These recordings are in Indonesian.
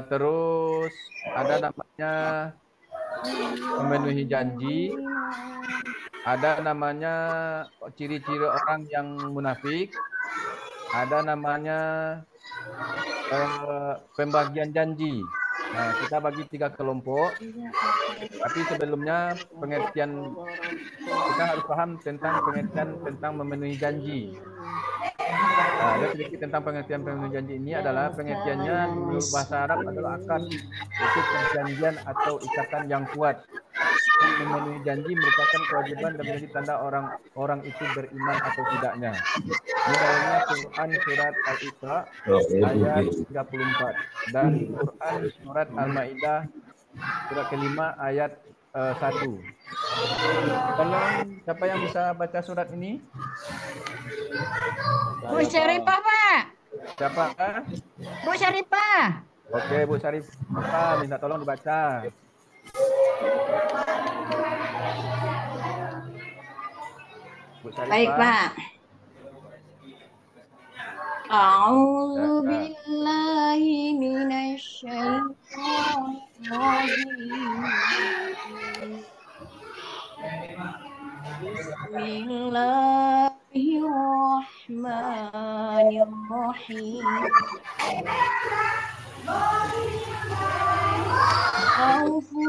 Terus ada namanya memenuhi janji, ada namanya ciri-ciri orang yang munafik, ada namanya pembagian janji. Nah, kita bagi tiga kelompok, tapi sebelumnya pengertian kita harus paham tentang pengertian tentang memenuhi janji. Ada sedikit tentang pengertian pemenuhi janji ini adalah pengertiannya menurut bahasa Arab adalah akad, yaitu perjanjian atau ikatan yang kuat. Dan memenuhi janji merupakan kewajiban dan menjadi tanda orang-orang itu beriman atau tidaknya. Ini dalilnya Quran surat Al-Isra ayat 34 dan Quran surat Al-Maidah surat kelima ayat 1. Tolong siapa yang bisa baca surat ini? Bu Syarifah, Pak. Siapa? Bu Syarifah. Oke, Bu Syarifah, minta tolong dibaca. Bu Baik, Syarifah. Pak. A'udzu billahi minasyaitonir rajim. Bismillahirrahmanirrahim. Awfu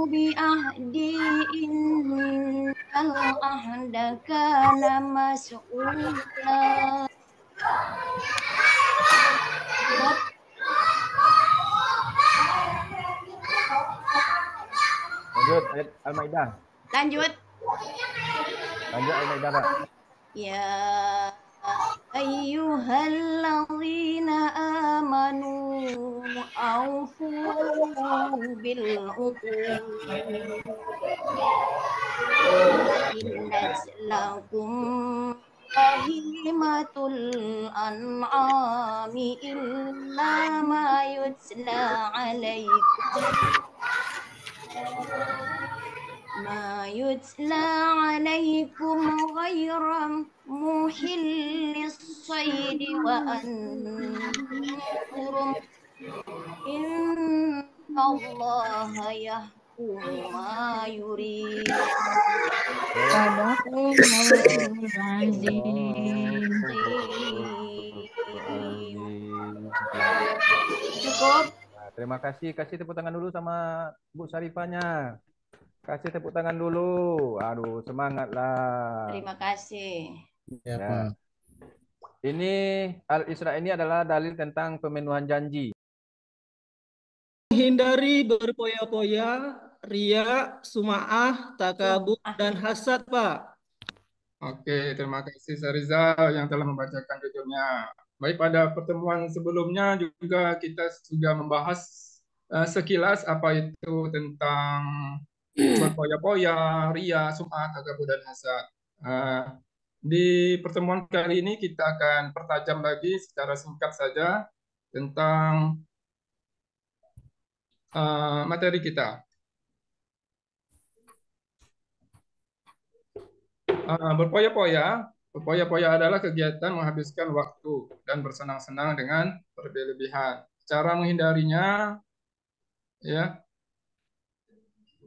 bi'ahdi innal ahda kana mas'ula. Lanjut ayat Al-Maidah. Lanjut. Lanjut Al-Maidah, Pak. Ya ayyuhalladzina amanu awfu bil uqud. Innat lakum bahimatul an'ami illa ma yutla alaikum ghairam muhillis sayd wa antum innallaha yahkumu ma yurid. Cukup. Nah, terima kasih. Kasih tepuk tangan dulu sama Bu Syarifahnya. Kasih tepuk tangan dulu. Aduh, semangatlah. Terima kasih. Ya, Pak. Ini Al-Isra ini adalah dalil tentang pemenuhan janji. Hindari berpoya-poya, ria, sum'ah, takabur, dan hasad, Pak. Oke, terima kasih Sarizal yang telah membacakan judulnya. Baik, pada pertemuan sebelumnya juga kita sudah membahas sekilas apa itu tentang berpoya-poya, ria, sum'ah, takabur, dan hasad. Di pertemuan kali ini kita akan pertajam lagi secara singkat saja tentang materi kita. Berpoya-poya adalah kegiatan menghabiskan waktu dan bersenang-senang dengan berlebihan. Cara menghindarinya, ya,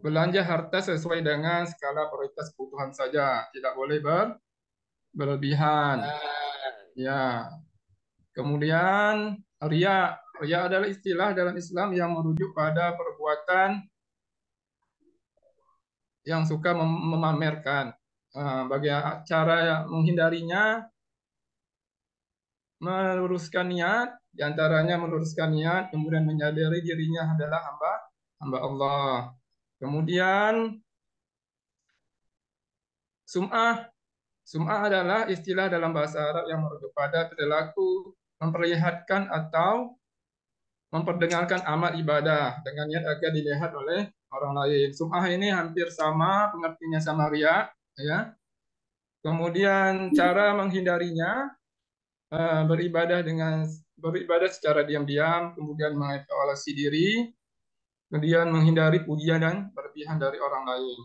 belanja harta sesuai dengan skala prioritas kebutuhan saja, tidak boleh berlebihan. Ya, kemudian ria adalah istilah dalam Islam yang merujuk pada perbuatan yang suka memamerkan. Bagaimana cara menghindarinya? Meluruskan niat, diantaranya meluruskan niat, kemudian menyadari dirinya adalah hamba Allah. Kemudian sum'ah adalah istilah dalam bahasa Arab yang merujuk pada perilaku memperlihatkan atau memperdengarkan amal ibadah dengan niat agar dilihat oleh orang lain. Sum'ah ini hampir sama pengertiannya sama riya, ya. Kemudian cara menghindarinya, beribadah secara diam-diam, kemudian mengevaluasi diri, kemudian menghindari pujian dan berlebihan dari orang lain.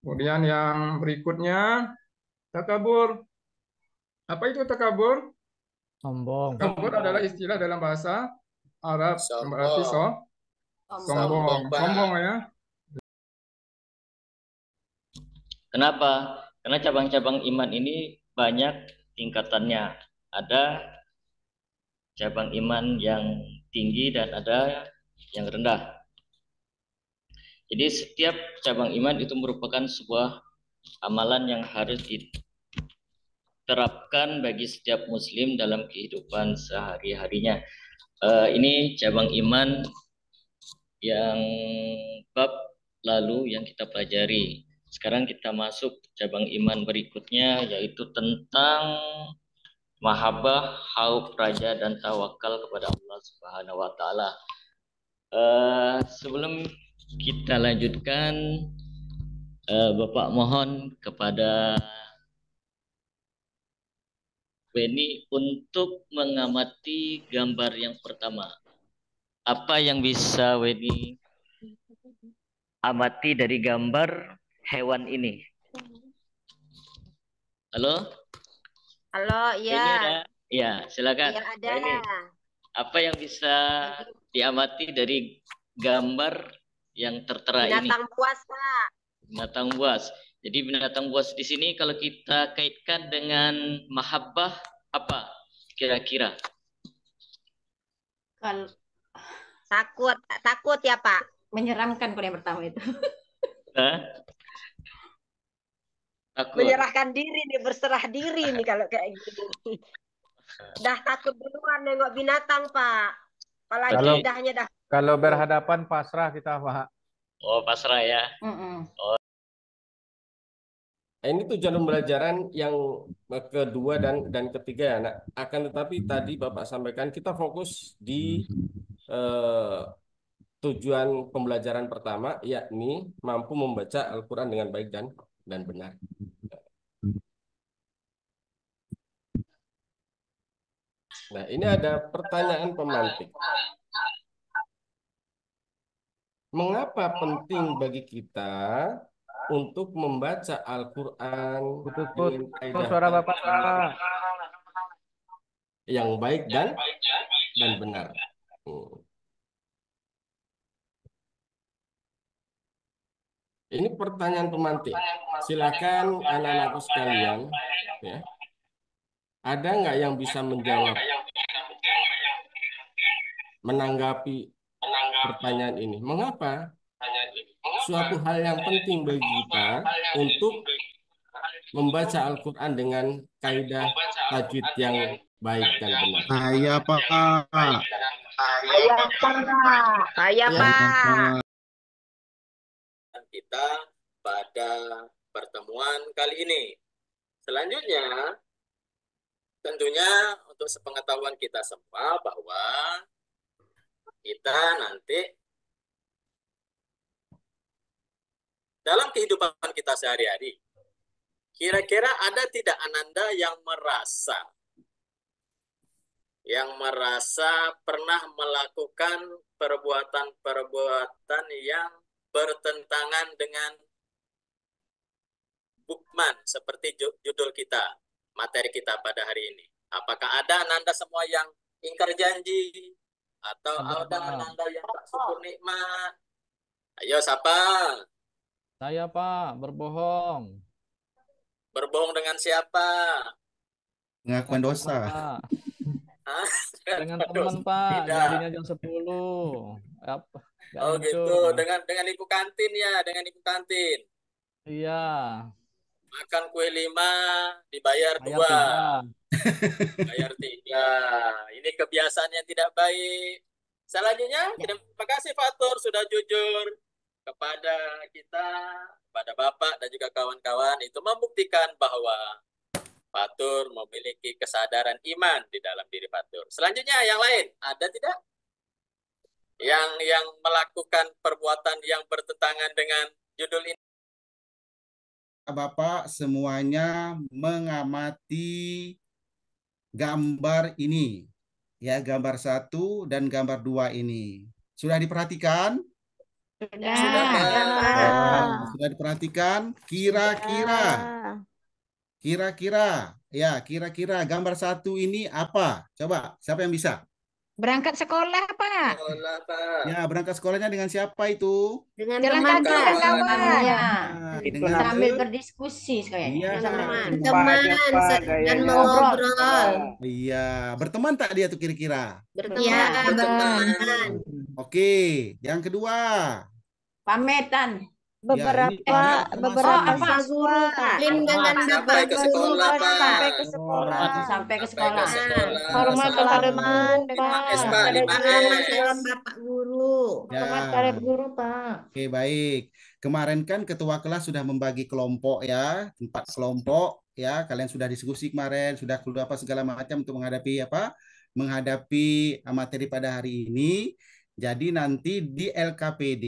Kemudian yang berikutnya, takabur. Apa itu takabur? Sombong. Takabur adalah istilah dalam bahasa Arab yang berarti Sombong. sombong. Pak. Sombong ya. Kenapa? Karena cabang-cabang iman ini banyak tingkatannya. Ada cabang iman yang tinggi dan ada yang rendah. Jadi setiap cabang iman itu merupakan sebuah amalan yang harus diterapkan bagi setiap muslim dalam kehidupan sehari-harinya. Ini cabang iman yang bab lalu yang kita pelajari. Sekarang kita masuk cabang iman berikutnya, yaitu tentang mahabbah, khauf, raja, dan tawakal kepada Allah Subhanahu wa Ta'ala. Sebelum kita lanjutkan, Bapak mohon kepada Weni untuk mengamati gambar yang pertama. Apa yang bisa Weni amati dari gambar hewan ini? Halo? Halo, Weni ya. ada? Ya, silakan. Ya, ada. Weni, apa yang bisa diamati dari gambar yang tertera ini? Binatang buas, Pak. Binatang buas. Jadi binatang buas di sini kalau kita kaitkan dengan mahabbah, apa kira-kira? Kalau Takut ya, Pak. menyeramkan pada yang pertama itu. Hah? Takut. Menyerahkan diri nih, berserah diri nih kalau kayak gini. Dah takut duluan nengok binatang, Pak. Apalagi Kalau- lidahnya dah. Kalau berhadapan pasrah kita, Pak. Oh, pasrah ya. Ini tujuan pembelajaran yang kedua dan ketiga ya, Nak. Akan tetapi tadi Bapak sampaikan kita fokus di tujuan pembelajaran pertama, yakni mampu membaca Al-Quran dengan baik dan benar. Nah, ini ada pertanyaan pemantik. Mengapa penting bagi kita untuk membaca Al-Quran dengan kaidah Suara Bapak, Pak. yang baik dan benar? Ini pertanyaan pemantik. Silakan anak-anakku sekalian, ya. Ada nggak yang bisa menjawab, menanggapi pertanyaan ini? Mengapa suatu hal yang penting bagi kita untuk membaca Al-Quran dengan kaidah tajwid yang baik dan benar? Saya Pak. Saya, Pak. Kita pada pertemuan kali ini. Selanjutnya, tentunya untuk sepengetahuan kita semua bahwa kita nanti dalam kehidupan kita sehari-hari, kira-kira ada tidak Ananda yang merasa pernah melakukan perbuatan yang bertentangan dengan bukman seperti judul kita, materi kita pada hari ini. Apakah ada Ananda semua yang ingkar janji atau ada Ananda yang tak syukur nikmat? Ayo siapa? Saya Pak, berbohong. Berbohong dengan siapa? Pengakuan dosa. Pak. Hah? Dengan teman Pak, Tidak. janjinya jam 10. Nggak Oh muncul. gitu, dengan ibu kantin ya, dengan ibu kantin. Iya. Makan kue 5, dibayar Bayar 2. Bayar 3. Ini kebiasaan yang tidak baik. Selanjutnya, terima kasih Fatur sudah jujur kepada kita, kepada Bapak dan juga kawan-kawan, itu membuktikan bahwa Fatur memiliki kesadaran iman di dalam diri Fatur. Selanjutnya yang lain, ada tidak? Yang melakukan perbuatan yang bertentangan dengan judul ini? Bapak semuanya mengamati gambar ini. Ya, gambar 1 dan gambar 2 ini. Sudah diperhatikan? Sudah, Pak. Sudah diperhatikan? Kira-kira gambar 1 ini apa? Coba, siapa yang bisa? Berangkat sekolah, Pak. Sekolah, Pak. Ya, berangkat sekolahnya dengan siapa itu? Dengan Jalan teman, kaki Pak. dan kawan. Nah, dengan Sambil berdiskusi kayaknya. Iya, Teman, aja, Pak, dan gayanya. mengobrol. iya. Berteman tak dia tuh kira-kira? Berteman. Berteman. Oke, yang kedua. Pametan. Ya, ini termasuk Beberapa Guru, Pak. Dengan Sampai ke sekolah, Pak. sampai ke sekolah. Sampai ke sekolah. Hormat terhadap guru, Pak. 5S, Pak. 5S. Salam Bapak Guru. Hormat Ya. terhadap guru, Pak. Oke, baik. Kemarin kan ketua kelas sudah membagi kelompok ya, 4 kelompok ya. Kalian sudah diskusi kemarin, sudah keluar apa segala macam untuk menghadapi apa? Menghadapi materi pada hari ini. Jadi nanti di LKPD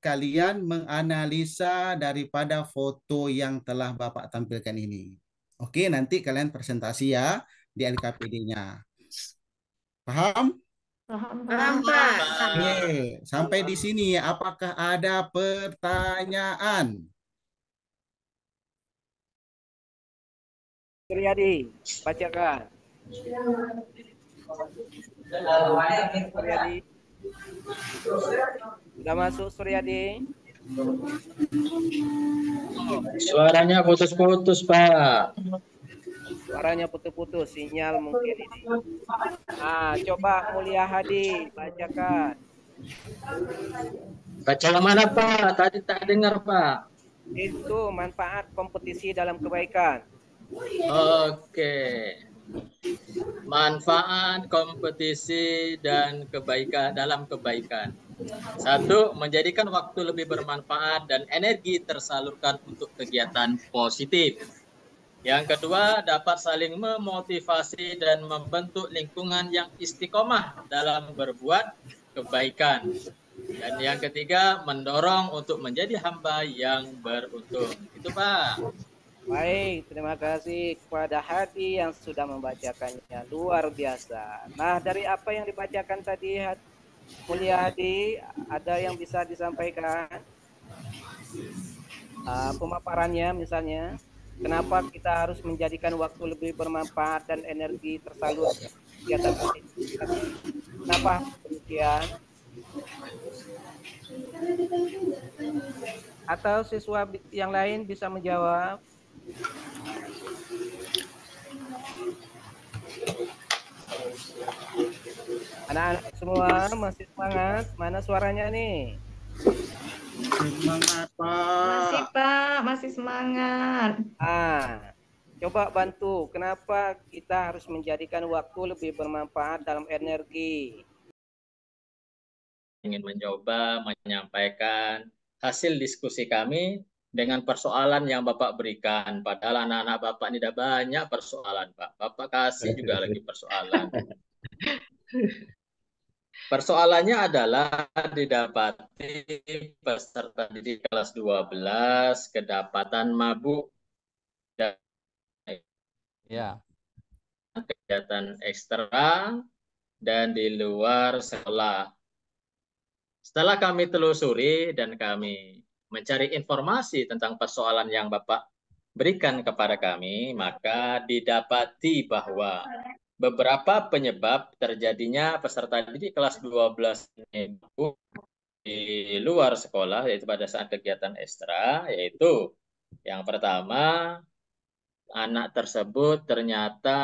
kalian menganalisa daripada foto yang telah Bapak tampilkan ini. Oke, nanti kalian presentasi ya di LKPD-nya. Paham? Paham, Pak. Oke, sampai di sini apakah ada pertanyaan? Suryadi, bacakan. Suryadi. Sudah masuk Suryadi? Suaranya putus-putus, Pak. Suaranya putus-putus, sinyal mungkin ini. Coba Mulia Hadi, bacakan. Baca yang mana, Pak? Tadi tak dengar, Pak. Itu manfaat kompetisi dalam kebaikan. Oke. Manfaat kompetisi dan kebaikan dalam kebaikan. 1. Menjadikan waktu lebih bermanfaat dan energi tersalurkan untuk kegiatan positif. Yang kedua, dapat saling memotivasi dan membentuk lingkungan yang istiqomah dalam berbuat kebaikan. Dan yang ketiga, mendorong untuk menjadi hamba yang beruntung. Itu, Pak. Baik, terima kasih kepada Hadi yang sudah membacakannya. Luar biasa. Nah, dari apa yang dibacakan tadi, Mulia Hadi, ada yang bisa disampaikan? Pemaparannya misalnya, kenapa kita harus menjadikan waktu lebih bermanfaat dan energi tersalur kegiatan positif? Kenapa demikian? Atau siswa yang lain bisa menjawab? Anak-anak semua masih semangat? Mana suaranya nih? Semangat, Pak. Masih, Pak. Masih semangat. Coba bantu. Kenapa kita harus menjadikan waktu lebih bermanfaat dalam energi? Ingin mencoba menyampaikan hasil diskusi kami dengan persoalan yang Bapak berikan. Padahal anak-anak Bapak ini ada banyak persoalan, Pak. Bapak kasih juga lagi persoalan. Persoalannya adalah didapati peserta didik kelas 12 kedapatan mabuk dan kegiatan ekstra dan di luar sekolah. Setelah kami telusuri dan kami mencari informasi tentang persoalan yang Bapak berikan kepada kami, maka didapati bahwa beberapa penyebab terjadinya peserta didik kelas 12 di luar sekolah, yaitu pada saat kegiatan ekstra, yaitu yang pertama, anak tersebut ternyata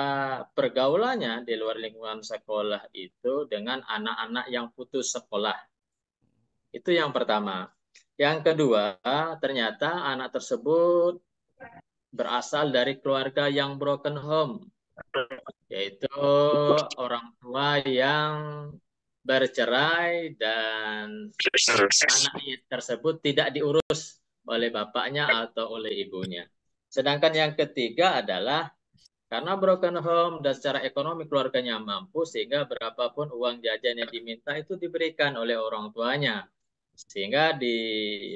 pergaulannya di luar lingkungan sekolah itu dengan anak-anak yang putus sekolah. Itu yang pertama. Yang kedua, ternyata anak tersebut berasal dari keluarga yang broken home, yaitu orang tua yang bercerai dan anak tersebut tidak diurus oleh bapaknya atau oleh ibunya. Sedangkan yang ketiga adalah karena broken home dan secara ekonomi keluarganya mampu, sehingga berapapun uang jajan yang diminta itu diberikan oleh orang tuanya. Sehingga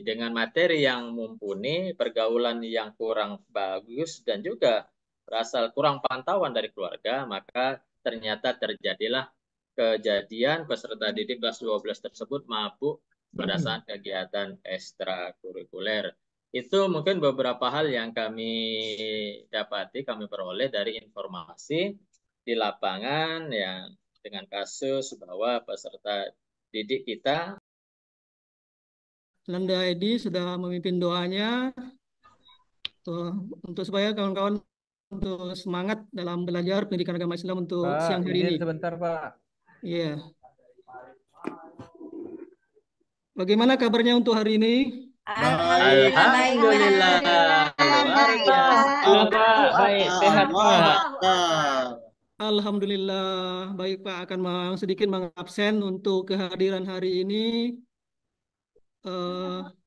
dengan materi yang mumpuni, pergaulan yang kurang bagus, dan juga berasal kurang pantauan dari keluarga, maka ternyata terjadilah kejadian peserta didik kelas 12 tersebut mabuk pada saat kegiatan ekstrakurikuler. Itu mungkin beberapa hal yang kami dapati, kami peroleh dari informasi di lapangan yang dengan kasus bahwa peserta didik kita Landa Edi sudah memimpin doanya untuk supaya kawan-kawan untuk semangat dalam belajar pendidikan agama Islam untuk Pak, siang hari ini. izin sebentar, Pak. Iya. Bagaimana kabarnya untuk hari ini? Alhamdulillah luar biasa. Baik, sehat Pak. Alhamdulillah, baik Pak, akan sedikit mengabsen untuk kehadiran hari ini.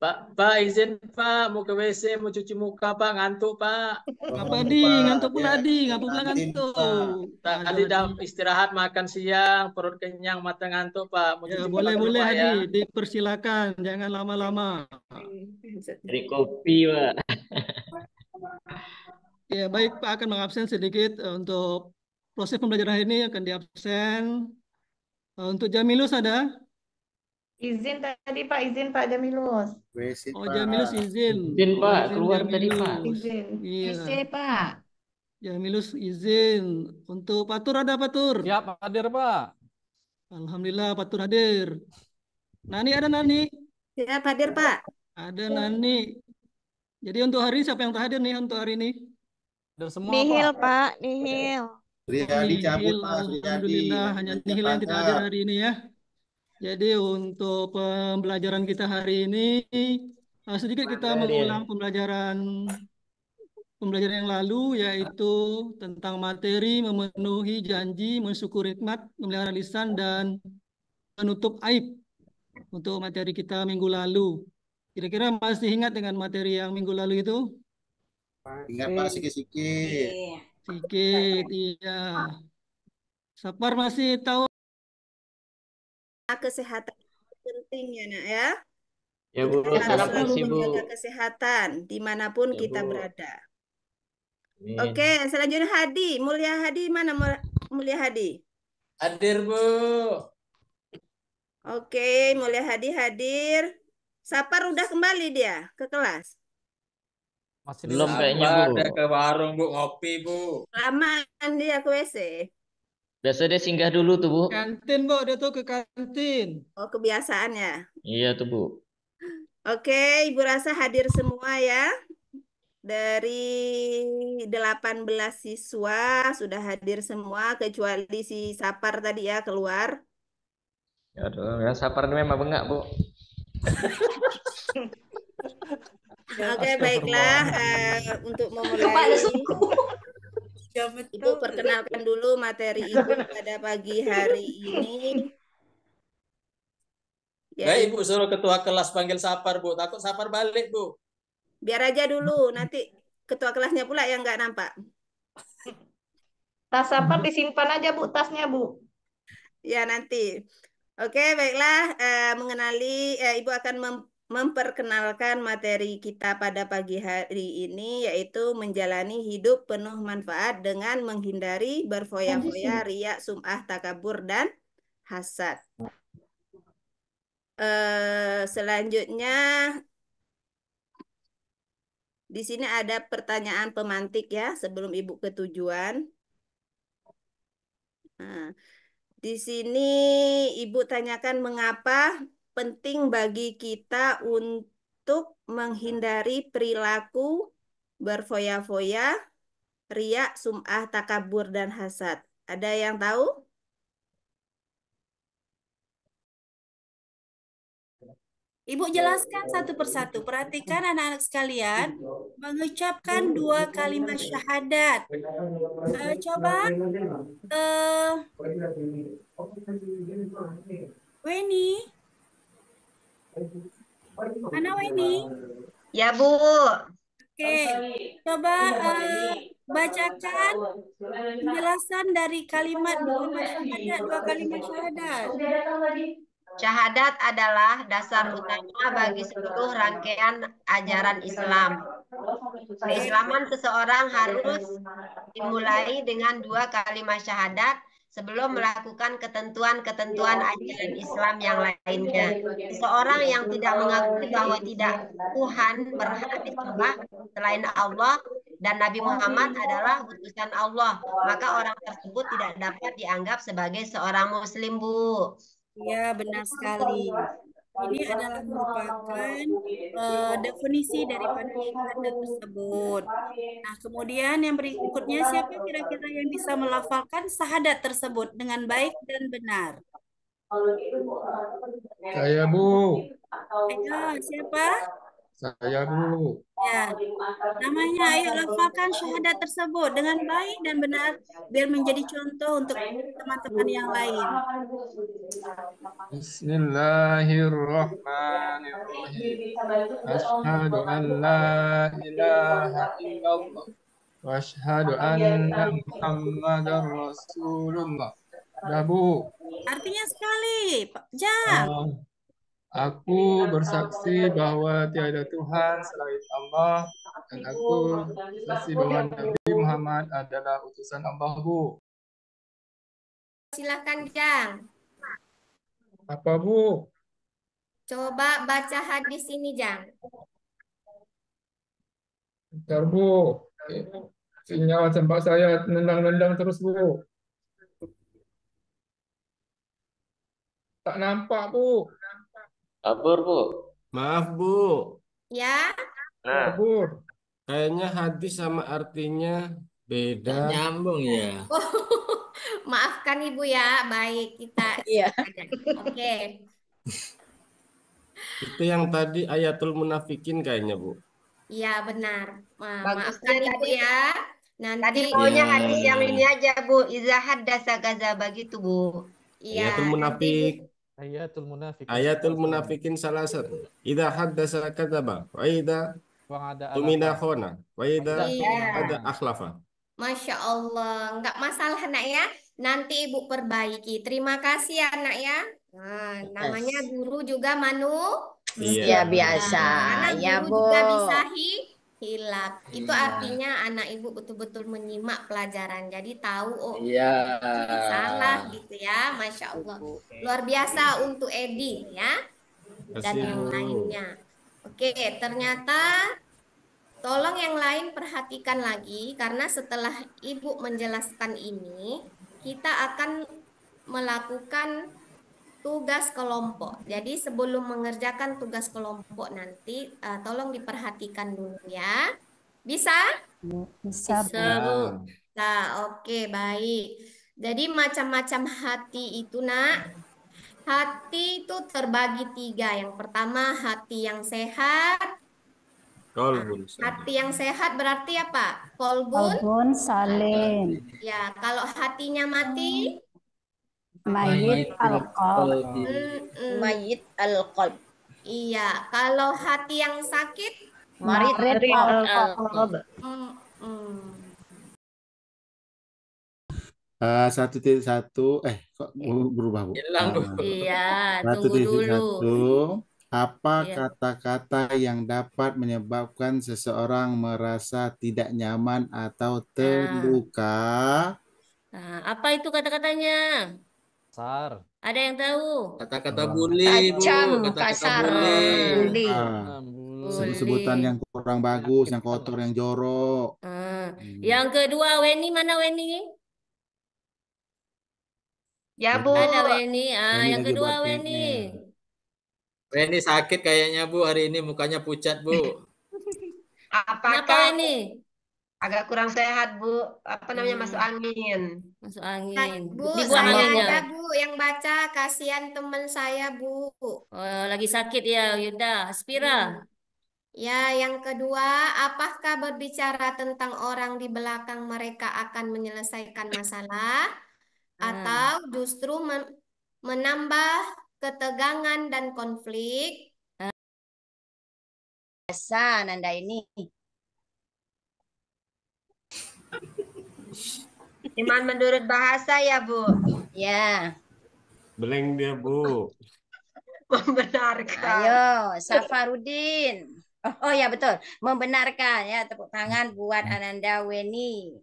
Pak izin Pak, mau ke WC, mau cuci muka Pak, ngantuk Pak. Apa di ngantuk pula di, ngapa pula ngantuk? Tadi dah istirahat makan siang, perut kenyang, mata ngantuk Pak. Mau Ya, cuci muka boleh dulu, boleh Pak, Hadi, ya. dipersilakan, jangan lama-lama. Dari kopi Pak. Ya, baik Pak, akan mengabsen sedikit untuk proses pembelajaran ini akan diabsen. Untuk Jamilus ada? Izin tadi Pak, izin Pak Jamilus. Oh, Jamilus izin. Izin Pak, Izin keluar tadi Pak. Jamilus. Izin. Iya. Pak. Jamilus izin. Untuk Patur ada Patur? Siap hadir Pak. Alhamdulillah Patur hadir. Nani ada Nani? Siap hadir Pak. Ada Nani. Jadi untuk hari ini siapa yang hadir nih untuk hari ini? Hadir semua Nihil Pak. Pak, nihil. Suryadi cabut Pak, Alhamdulillah hanya Nihil yang tidak hadir hari ini ya. Jadi untuk pembelajaran kita hari ini sedikit kita mengulang pembelajaran yang lalu, yaitu tentang materi memenuhi janji, mensyukuri nikmat, memelihara lisan, dan menutup aib untuk materi kita minggu lalu. Kira-kira masih ingat dengan materi yang minggu lalu itu? Ingat Pak, sikit-sikit. Sikit, iya. Sapar masih tahu? Kesehatan penting ya nak ya. Ya Bu, Kita harus selalu kasih Bu. menjaga kesehatan dimanapun kita Bu. berada. Amin. Oke, selanjutnya Hadi. Mulia Hadi mana Mulia Hadi? Hadir Bu. Oke, Mulia Hadi hadir. Sapar udah kembali dia ke kelas. Masih belum kayaknya Bu. Ada ke warung Bu, ngopi Bu. Lamaan dia ke WC. Biasa dia singgah dulu tuh Bu. Kantin Bu, dia tuh ke kantin. Oh, kebiasaannya. Iya tuh Bu. Oke, Ibu rasa hadir semua ya. Dari 18 siswa sudah hadir semua kecuali si Sapar tadi ya keluar. Aduh, yang Sapar ini memang bengak Bu. Oke, baiklah. Untuk memulai, Ibu perkenalkan dulu materi Ibu pada pagi hari ini. Ya, Ibu suruh ketua kelas panggil Sapar Bu, takut Sapar balik Bu. biar aja dulu, nanti ketua kelasnya pula yang nggak nampak. Tas Sapar disimpan aja Bu, tasnya Bu. Ya, nanti. Oke, baiklah. Mengenali, Ibu akan memperkenalkan materi kita pada pagi hari ini, yaitu menjalani hidup penuh manfaat dengan menghindari berfoya-foya, riya, sum'ah, takabur, dan hasad. Selanjutnya, di sini ada pertanyaan pemantik ya, sebelum Ibu ke tujuan. Nah, di sini Ibu tanyakan mengapa penting bagi kita untuk menghindari perilaku berfoya-foya, riya, sum'ah, takabur, dan hasad. Ada yang tahu? Ibu jelaskan satu persatu. Perhatikan anak-anak sekalian mengucapkan 2 kalimat syahadat. Coba Weni. Mana Weni? Ya Bu. Oke, coba bacakan penjelasan dari kalimat 2 kalimat syahadat. Syahadat adalah dasar utama bagi seluruh rangkaian ajaran Islam. Keislaman seseorang harus dimulai dengan 2 kalimat syahadat sebelum melakukan ketentuan-ketentuan ajaran Islam yang lainnya. Seseorang yang tidak mengakui bahwa tidak Tuhan berhak disembah selain Allah dan Nabi Muhammad adalah utusan Allah, maka orang tersebut tidak dapat dianggap sebagai seorang muslim, Bu. Ya, benar sekali. Ini adalah merupakan definisi daripada syahadat tersebut. Nah, kemudian yang berikutnya, siapa kira-kira yang bisa melafalkan syahadat tersebut dengan baik dan benar? Saya, Bu. Ayo, siapa? Saya, Bu. Ya, namanya ayo lafalkan syahadat tersebut dengan baik dan benar biar menjadi contoh untuk teman-teman yang lain. Bismillahirrahmanirrahim. Asyhadu an la ilaha illallah wa asyhadu anna Muhammadar Rasulullah. Dah, Bu. Artinya sekali, Pak Jang. Aku bersaksi bahwa tiada Tuhan selain Allah dan aku bersaksi bahwa Nabi Muhammad adalah utusan Allah, Bu. Silakan, Jang. Apa, Bu? Coba baca hadis ini, Jang. Bentar, Bu. Sinyal tempat saya nendang-nendang terus, Bu. Tak nampak, Bu. Kabur, Bu. Maaf, Bu. Ya. Nah, Bu. Kayaknya hadis sama artinya beda. Nyambung ya. Oh, maafkan Ibu ya. Baik, kita. Iya. Oke. Itu yang tadi ayatul munafikin kayaknya, Bu. Iya, benar. Bagusnya Maafkan Ibu tadi, ya. tadi Nanti maunya Ya. hadis yang ini aja, Bu. Iza haddasa kadzaba gitu, Bu. iya, Ayatul nanti munafik. Ayatul munafikin. Ayatul munafikin salasat. Idza haddasa kadzaba wa idza Wang ada tumina alafa. khona wa idza Iya. ada akhlafa. Masya Allah, nggak masalah nak ya. Nanti Ibu perbaiki. Terima kasih ya nak ya. Nah, namanya guru juga Ya Iya. biasa. Karena Ya, guru Bu. juga bisa hilap. Itu artinya anak Ibu betul-betul menyimak pelajaran. Jadi tahu, oh Iya. ini salah gitu ya. Masya Allah. Luar biasa untuk Edi ya. Dan Kasih, yang Bu. lainnya. Oke, ternyata tolong yang lain perhatikan lagi karena setelah Ibu menjelaskan ini, kita akan melakukan tugas kelompok. Jadi sebelum mengerjakan tugas kelompok nanti, tolong diperhatikan dulu ya. Bisa? Bisa, Bu. Nah, oke, baik. Jadi macam-macam hati itu, nak. Hati itu terbagi 3. Yang pertama hati yang sehat. Kolbun. Hati yang sehat berarti apa? Kolbun. Kolbun salim. Ya, kalau hatinya mati, Mayit al-qalb. Mayit al-qalb. Iya, kalau hati yang sakit, Marid al-qalb. Satu kok berubah, Bu? Iya, Satu tunggu titik dulu. satu. Apa Iya. kata-kata yang dapat menyebabkan seseorang merasa tidak nyaman atau terluka? Nah, apa itu kata-katanya? Kasar. Ada yang tahu? Kata-kata bully, Bu. Tajam, Kata-kata kasar, bully. Sebutan yang kurang bagus, yang kotor, yang jorok. Yang kedua, Weni mana Weni? Ya, Bu. Ada Weni. Weni Yang lagi kedua buat Weni. Ini sakit kayaknya, Bu. Hari ini mukanya pucat, Bu. Kenapa Apakah Weni? agak kurang sehat, Bu? Apa namanya, masuk angin? Masuk angin. Bu, Dibuang saya anginnya. ada Bu yang baca, kasihan teman saya Bu. Oh, lagi sakit ya, Yuda. Aspira. Ya, yang kedua, apakah berbicara tentang orang di belakang mereka akan menyelesaikan masalah atau justru menambah ketegangan dan konflik? Biasa, Nanda ini. Iman menurut bahasa ya, Bu? Ya. Blank dia, Bu. Membenarkan. Ayo, Safarudin. Oh ya betul, membenarkan ya. Tepuk tangan buat Ananda Weni.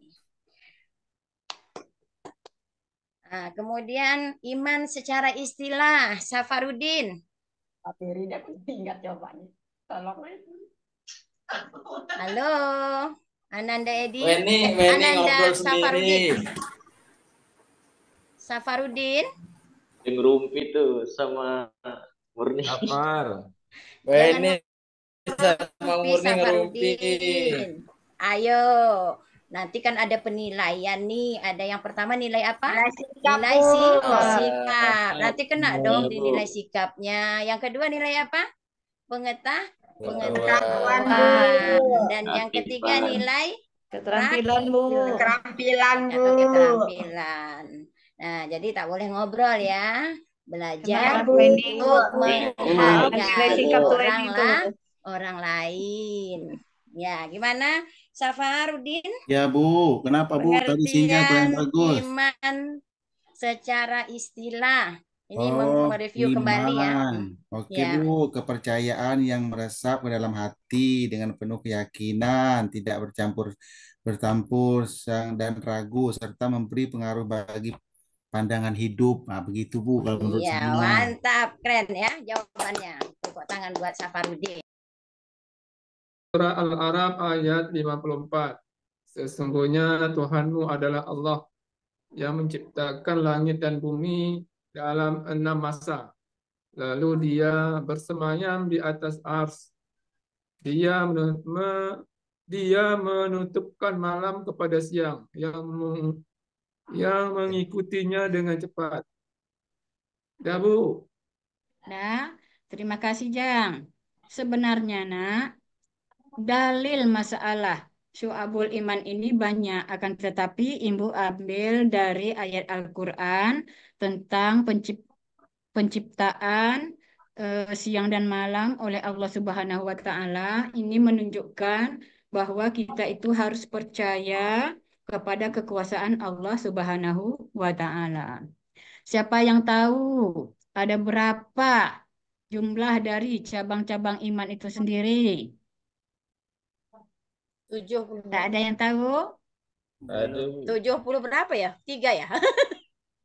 Nah, kemudian iman secara istilah, Safarudin. Tapi Rida ingat jawabannya. Tolong. Halo, Ananda Edi. Weni Ananda ngobrol Safarudin. sendiri. Safarudin. Ngerumpi tuh sama Murni. Safar. Weni sama Ngerumpi, Murni ngerumpi. Safarudin. Ayo. Nanti kan ada penilaian nih. Ada yang pertama nilai apa? Nilai sikap. Nanti kena dong di nilai sikapnya. Yang kedua nilai apa? Pengetahuan. Dan yang ketiga nilai Keterampilan, Bu. Keterampilan, Bu. keterampilan. Nah, jadi tak boleh ngobrol ya. Belajar Kenapa, Weni? untuk Nilai menghargai sikap tuh, orang Weni, tuh. orang lain. Ya, gimana? Safarudin, Ya Bu, kenapa Bu? Tadi sinyal kurang pengertian bagus. iman secara istilah. Ini Oh, mereview kembali ya. iman. Oke Ya. Bu, kepercayaan yang meresap ke dalam hati dengan penuh keyakinan, tidak bercampur dan ragu, serta memberi pengaruh bagi pandangan hidup. Nah, begitu Bu kalau menurut Iya, saya. mantap, keren ya jawabannya. Tepuk tangan buat Safarudin. Surah Al-A'raf ayat 54. Sesungguhnya Tuhanmu adalah Allah yang menciptakan langit dan bumi dalam 6 masa. Lalu dia bersemayam di atas ars. Dia menutupkan malam kepada siang yang mengikutinya dengan cepat. Dah Bu. Nah, terima kasih Jang. Sebenarnya nak, dalil masalah syu'abul iman ini banyak, akan tetapi Ibu ambil dari ayat Al-Quran tentang penciptaan siang dan malam oleh Allah Subhanahu wa Ta'ala. Ini menunjukkan bahwa kita itu harus percaya kepada kekuasaan Allah Subhanahu wa Ta'ala. Siapa yang tahu ada berapa jumlah dari cabang-cabang iman itu sendiri? 70. Tak ada yang tahu? Aduh. 70 berapa ya? 3 ya?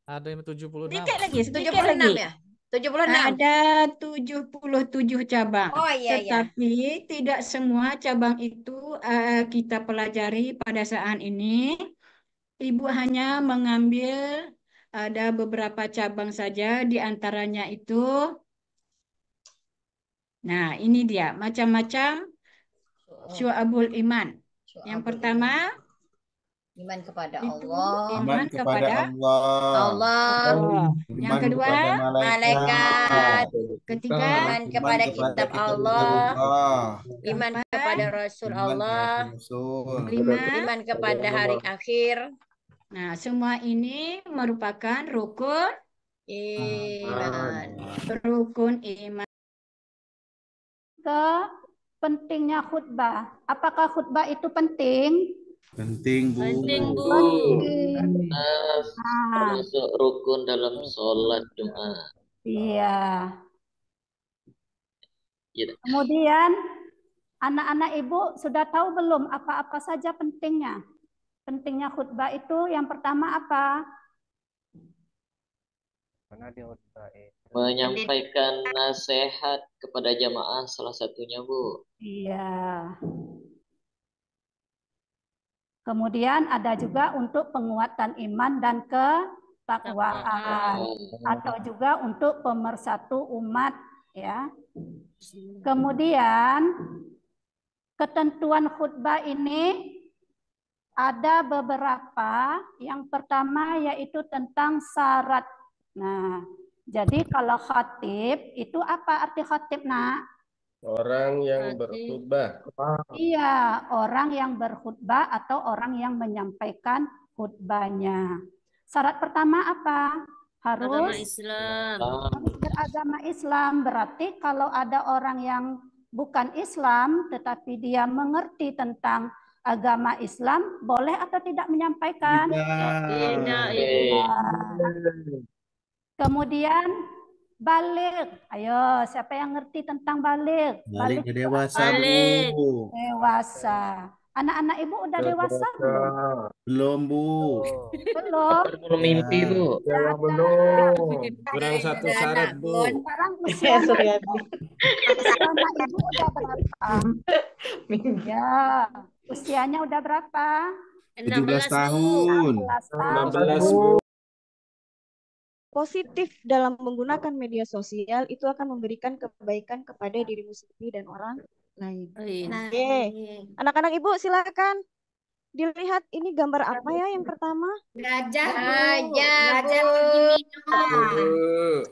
Ada yang 76. Sedikit lagi, sedikit 76 lagi. ya? 76. Ada 77 cabang. Oh iya ya. Tetapi tidak semua cabang itu kita pelajari pada saat ini. Ibu hanya mengambil ada beberapa cabang saja, di antaranya itu. Nah, ini dia macam-macam syu'abul iman. Yang pertama, iman kepada itu Allah. Iman kepada Allah. Yang Iman kedua, kepada malaikat. ketiga, Iman kepada kitab Allah. Iman kepada Rasul Allah. Iman kepada hari akhir. Nah, semua ini merupakan rukun iman. Rukun iman. Ke pentingnya khutbah. Apakah khutbah itu penting? Penting Bu. Penting Bu. Penting. Termasuk rukun dalam sholat Jumat. Iya. Ya. Kemudian anak-anak ibu sudah tahu belum apa-apa saja pentingnya? Pentingnya khutbah itu yang pertama apa? Menyampaikan nasihat kepada jamaah salah satunya Bu. Iya. Kemudian ada juga untuk penguatan iman dan ketakwaan, atau juga untuk pemersatu umat, ya. Kemudian ketentuan khutbah ini ada beberapa. Yang pertama yaitu tentang syarat. Nah, jadi kalau khatib itu apa arti khatib, Nak? Orang yang berkhutbah. Iya, orang yang berkhutbah atau orang yang menyampaikan khutbahnya. Syarat pertama apa? Agama Harus Islam. beragama Islam. Berarti kalau ada orang yang bukan Islam tetapi dia mengerti tentang agama Islam, boleh atau tidak menyampaikan? Tidak. Kemudian baligh. Ayo, siapa yang ngerti tentang baligh? Balik ke dewasa Bu. Dewasa. Anak-anak ibu udah dewasa belum? Belum Bu. Belum. Belum mimpi Bu. Ya, belum. Kurang satu syarat Bu. Sekarang usia anak ibu udah berapa? Ya. Usianya udah berapa? 17 tahun. 16 tahun. 15, Bu. Positif dalam menggunakan media sosial itu akan memberikan kebaikan kepada dirimu sendiri dan orang lain. Oke, anak-anak Ibu silakan dilihat ini gambar apa ya yang pertama? Gajah, Bu. Gajah, Gajah lagi minum.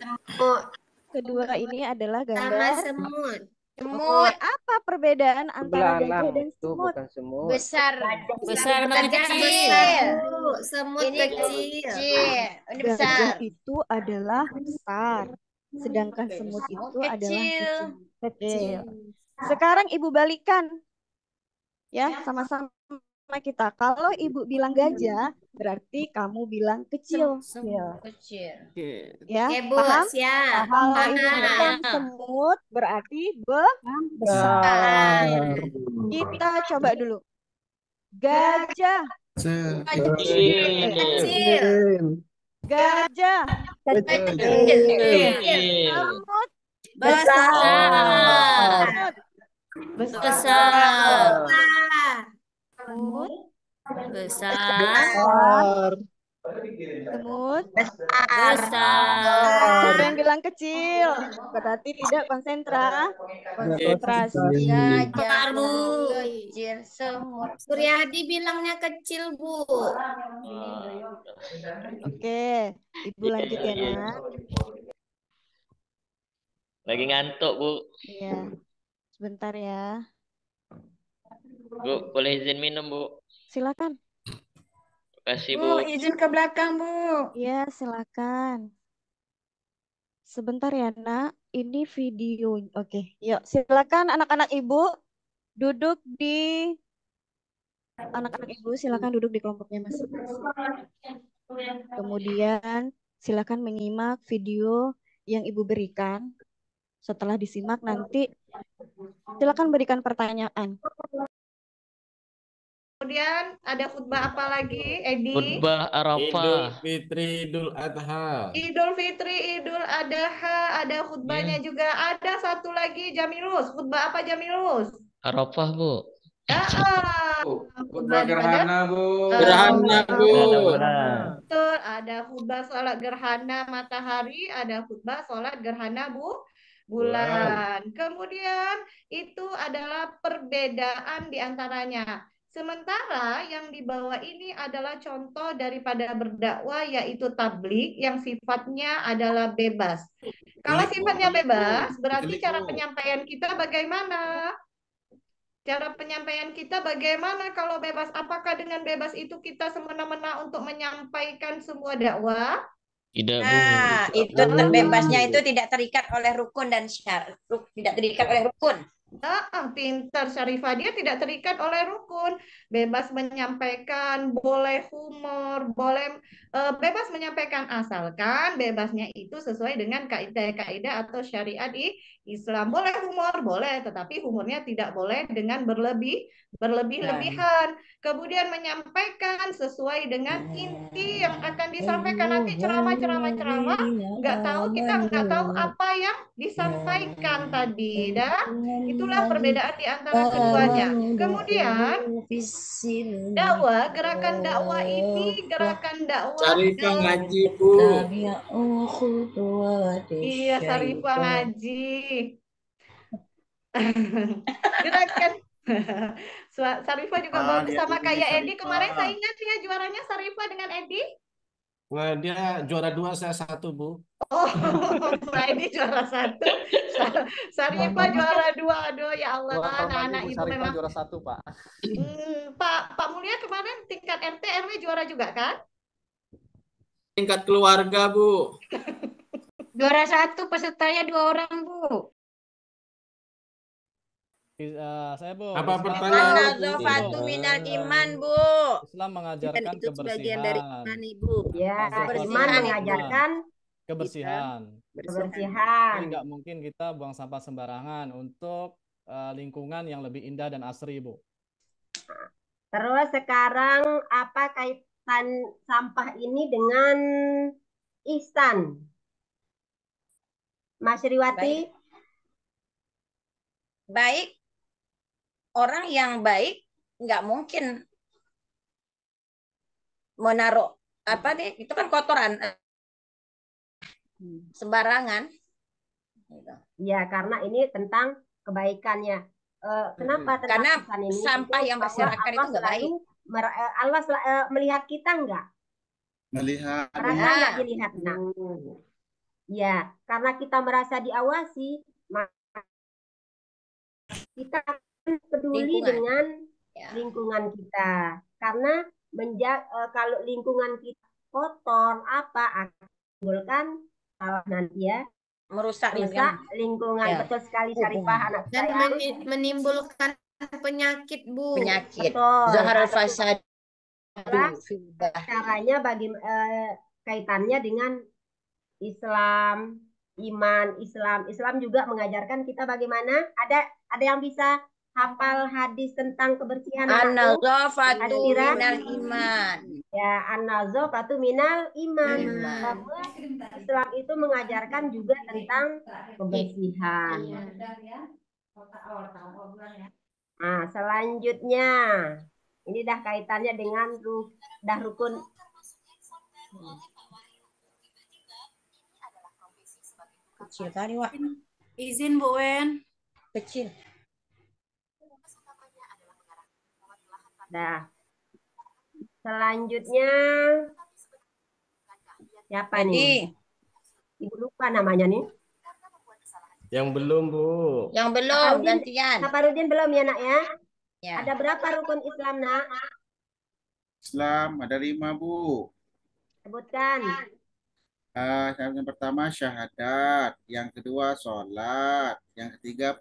Kedua ini adalah Sama gambar semut. Oke, apa perbedaan antara gajah Belalang dan itu semut? bukan semut. Besar. Besar sama Gajah kecil. besar, Bu. Semut Ini kecil. kecil. Ini besar. Gajah itu adalah besar, sedangkan semut itu Oh, adalah kecil. kecil. Sekarang Ibu balikan, ya, sama-sama kita. Kalau Ibu bilang gajah, berarti kamu bilang kecil. Kecil. Ya, Oke, Bu. paham? Siap. Kalau Ibu Paham. bilang semut, berarti besar. Kita coba dulu. Gajah. Kecil. Gajah. Kecil. Semut. Besar. Besar. Semut. Besar. Besar. Semut. Besar. Siapa yang bilang kecil? Berarti tidak konsentrasi. Gajah, Bu. kecil, semut. Suryadi bilangnya kecil, Bu. Oke, Ibu lanjut ya, Nak. Lagi ngantuk, Bu. Iya. Sebentar ya. Bu, boleh izin minum, Bu? Silakan. Kasih, Bu, Bu. izin ke belakang, Bu. Iya, silakan. Sebentar ya, Nak. Ini video. Oke, yuk silakan anak-anak Ibu duduk di anak-anak Ibu silakan duduk di kelompoknya masing-masing. Kemudian silakan menyimak video yang Ibu berikan. Setelah disimak nanti silakan berikan pertanyaan. Kemudian ada khutbah apa lagi, Edi? Khutbah Idul Arafah. Fitri, Idul Adha. Idul Fitri, Idul Adha, ada khutbahnya juga. Ada satu lagi, Jamilus. Khutbah apa, Jamilus? Arafah, Bu. Khutbah gerhana, Bu. Gerhana, Bu. Betul, ada khutbah sholat gerhana matahari, ada khutbah sholat gerhana bulan. Kemudian itu adalah perbedaan di antaranya. Sementara yang di bawah ini adalah contoh daripada berdakwah yaitu tabligh yang sifatnya adalah bebas. Kalau sifatnya bebas, berarti cara penyampaian kita bagaimana? Cara penyampaian kita bagaimana kalau bebas? Apakah dengan bebas itu kita semena-mena untuk menyampaikan semua dakwah? Tidak, Bu. Nah, itu bebasnya itu tidak terikat oleh rukun dan syarat. Tidak terikat oleh rukun. Pintar Syarifah, dia tidak terikat oleh rukun, bebas menyampaikan, boleh humor, boleh bebas menyampaikan asalkan bebasnya itu sesuai dengan kaidah-kaidah atau syariat di Islam. Boleh humor, boleh, tetapi humornya tidak boleh dengan berlebih-lebihan. Kemudian menyampaikan sesuai dengan inti yang akan disampaikan. Nanti ceramah, nggak tahu, kita nggak tahu apa yang disampaikan tadi, dan itulah perbedaan di antara keduanya. Kemudian dakwah, gerakan dakwah ini gerakan dakwah. Syarifah ngaji, Bu. Iya, Syarifah ngaji. Gerakan Syarifah juga bagus sama kayak Edi. Kemarin saya ingat ya juaranya Syarifah dengan Edi. Wah, dia juara 2, saya 1, Bu. Oh, Mbak Edi juara 1. Syarifah juara 2. Aduh, ya Allah, anak-anak Ibu memang. juara 1, Pak. Pak Mulia kemarin tingkat RT RW juara juga kan? Tingkat keluarga, Bu. Juara 1, pesertanya 2 orang, Bu. Saya, Bu. Apa pertanyaan? An-nadzafatu minal iman, Bu. Islam mengajarkan itu sebagian dari kebersihan. iman, Ibu. Ya, Iman mengajarkan Kebersihan. kebersihan. Jadi nggak mungkin kita buang sampah sembarangan untuk lingkungan yang lebih indah dan asri, Bu. Terus sekarang apa kaitan sampah ini dengan ihsan? Mas Riwati? Baik. Orang yang baik nggak mungkin menaruh apa nih, itu kan kotoran sembarangan. Ya, karena ini tentang kebaikannya. Kenapa tentang Karena pesan ini? sampah Itu yang bahwa berserakan itu Allah nggak baik. Allah melihat kita enggak? Melihat. Merasa enggak dilihat? Nah, ya, karena kita merasa diawasi, maka kita peduli Lingkungan. dengan Ya. lingkungan kita. Karena kalau lingkungan kita kotor, apa akan menimbulkan salah nanti ya. Merusak lingkungan. Ya. Betul sekali Syarifah, anak Dan saya. menimbulkan penyakit, Bu. Penyakit. Betul. Zahar fasad. Caranya kaitannya dengan Islam, iman, Islam juga mengajarkan kita bagaimana. Ada yang bisa hafal hadis tentang kebersihan anakku? An-nazafatu minal iman. Ya, an-nazafatu minal iman. Bahwa Islam itu mengajarkan juga tentang kebersihan. Nah, selanjutnya ini dah kaitannya dengan rukun. Kecil kali, Wak. Izin Bu Wen. Kecil. Dah. Selanjutnya siapa nih? Ibu lupa namanya nih. Yang belum, Bu. Yang belum, gantian. Saparudin belum ya, Nak ya? Ya. Ada berapa rukun Islam, Nak? Islam ada 5, Bu. Sebutkan. Yang pertama syahadat, yang kedua sholat, yang ketiga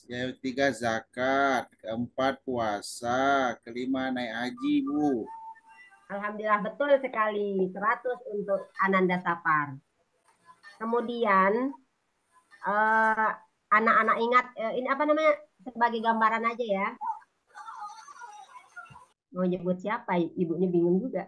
yang ketiga zakat, keempat puasa, kelima naik haji, Bu. Alhamdulillah betul sekali, 100 untuk Ananda Sapar. Kemudian anak-anak ingat ini apa namanya, sebagai gambaran aja ya. Mau nyebut siapa? Ibunya bingung juga.